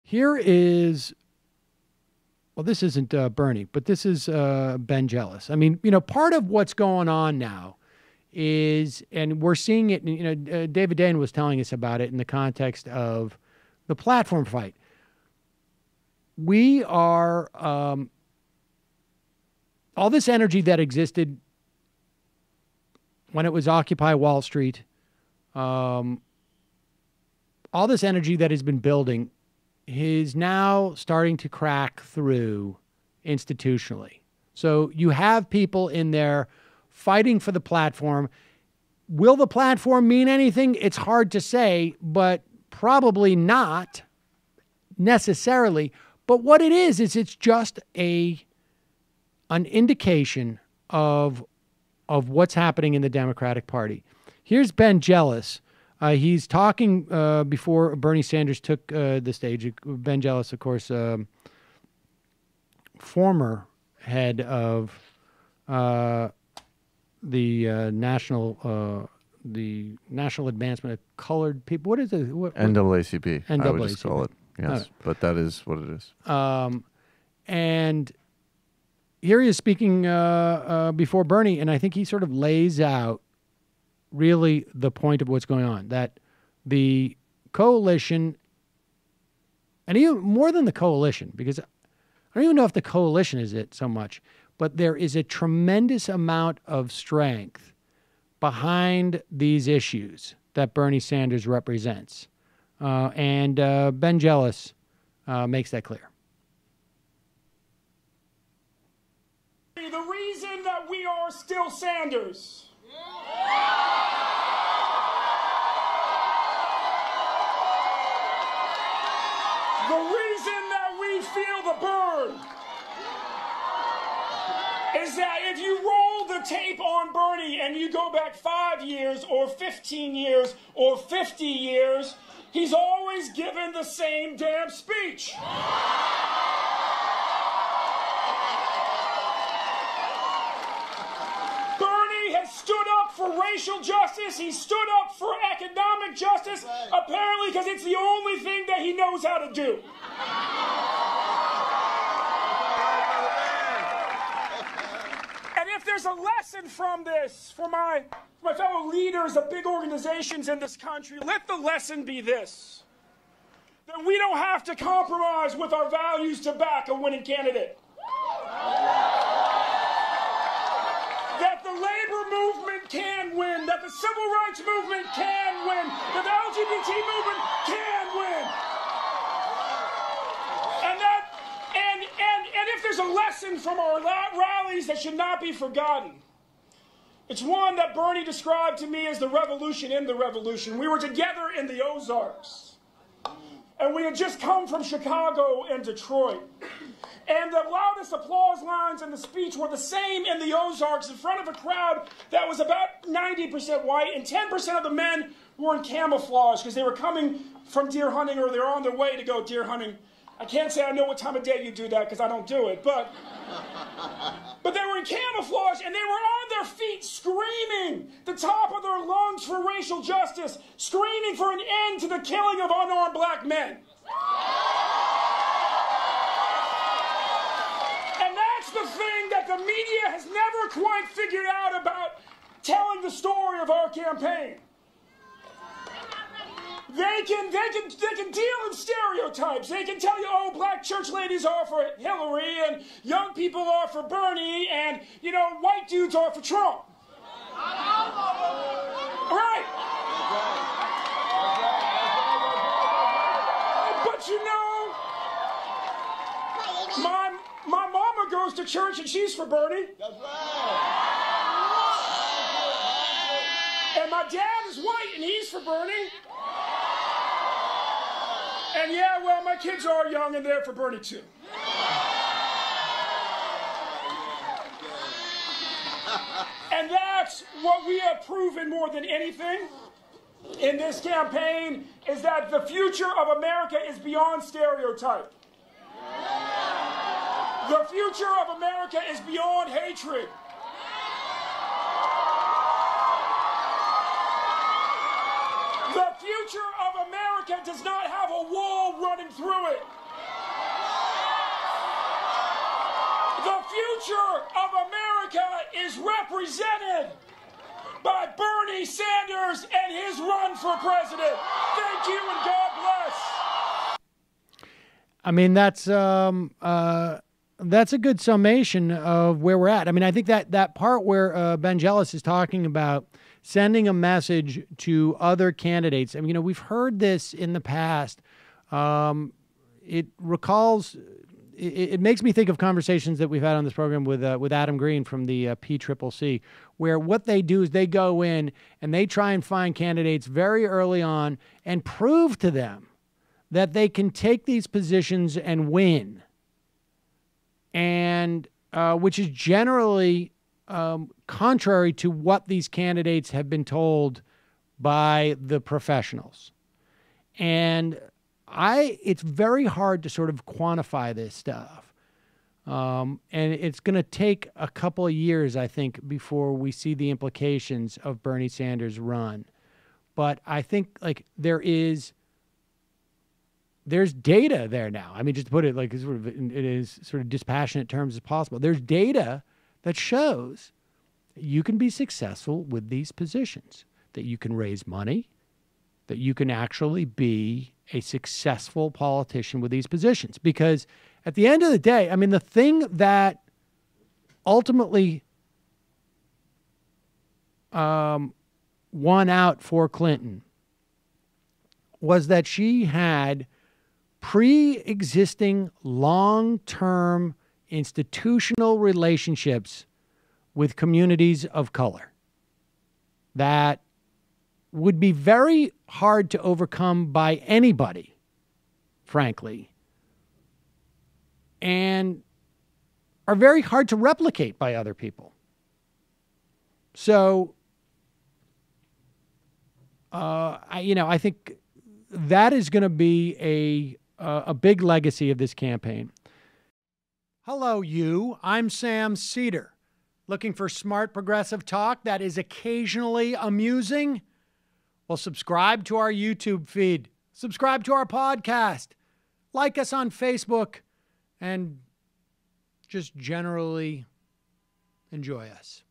Here is, well, this isn't Bernie, but this is Ben Jealous. I mean, you know, part of what's going on now is, and we're seeing it, you know, David Dane was telling us about it in the context of the platform fight. We are, all this energy that existed when it was Occupy Wall Street, all this energy that has been building is now starting to crack through institutionally. So you have people in there fighting for the platform. Will the platform mean anything? It's hard to say, but probably not necessarily. But what it is it's just an indication of what's happening in the Democratic Party. Here's Ben Jealous. He's talking before Bernie Sanders took the stage. Ben Jealous, of course, former head of the National Advancement of Colored People. What is it? NAACP. NAACP. I would just call it. Yes, but that is what it is. And here he is speaking before Bernie, and I think he sort of lays out really the point of what's going on, that the coalition, and even more than the coalition, because I don't even know if the coalition is it so much, but there is a tremendous amount of strength behind these issues that Bernie Sanders represents. And Ben Jealous makes that clear. The reason that we are still Sanders. The reason that we feel the burn is that if you roll the tape on Bernie and you go back 5 years or 15 years or 50 years, he's always given the same damn speech. Bernie has stood up for racial justice. He stood up for economic justice, apparently because it's the only thing that he knows how to do. And if there's a lesson from this for my fellow leaders of big organizations in this country, let the lesson be this: that we don't have to compromise with our values to back a winning candidate. That the labor movement can win, that the civil rights movement can win, that the LGBT movement can win. And if there's a lesson from our rallies that should not be forgotten, it's one that Bernie described to me as the revolution in the revolution. We were together in the Ozarks, and we had just come from Chicago and Detroit. And the loudest applause lines in the speech were the same in the Ozarks in front of a crowd that was about 90% white, and 10% of the men were in camouflage because they were coming from deer hunting or they were on their way to go deer hunting. I can't say I know what time of day you do that because I don't do it, but they were in camouflage and they were on their feet screaming the top of their lungs for racial justice, screaming for an end to the killing of unarmed black men. The thing that the media has never quite figured out about telling the story of our campaign. They can deal in stereotypes. They can tell you, oh, black church ladies are for Hillary, and young people are for Bernie, and, you know, white dudes are for Trump. Right. But you know, my mama goes to church and she's for Bernie. That's right. And my dad is white and he's for Bernie. And yeah, well, my kids are young and they're for Bernie too. And that's what we have proven more than anything in this campaign, is that the future of America is beyond stereotype. The future of America is beyond hatred. The future of America does not have a wall running through it. The future of America is represented by Bernie Sanders and his run for president. Thank you and God bless. I mean, that's a good summation of where we're at. I mean, I think that part where Vangelis is talking about sending a message to other candidates. I mean, we've heard this in the past. It makes me think of conversations that we've had on this program with Adam Green from the PCCC, where what they do is they go in and they try and find candidates very early on and prove to them that they can take these positions and win, and which is generally contrary to what these candidates have been told by the professionals. And it's very hard to sort of quantify this stuff. And it's going to take a couple of years, I think, before we see the implications of Bernie Sanders' run. But I think there's data there now. I mean, just to put it in as sort of dispassionate terms as possible. There's data that shows that you can be successful with these positions, that you can raise money, that you can actually be a successful politician with these positions. Because at the end of the day, I mean, the thing that ultimately won out for Clinton was that she had pre-existing long-term institutional relationships with communities of color that would be very hard to overcome by anybody, frankly, and are very hard to replicate by other people. So, I think that is going to be a big legacy of this campaign. Hello, you. I'm Sam Seder. Looking for smart progressive talk that is occasionally amusing? Well, subscribe to our YouTube feed. Subscribe to our podcast. Like us on Facebook. And just generally enjoy us.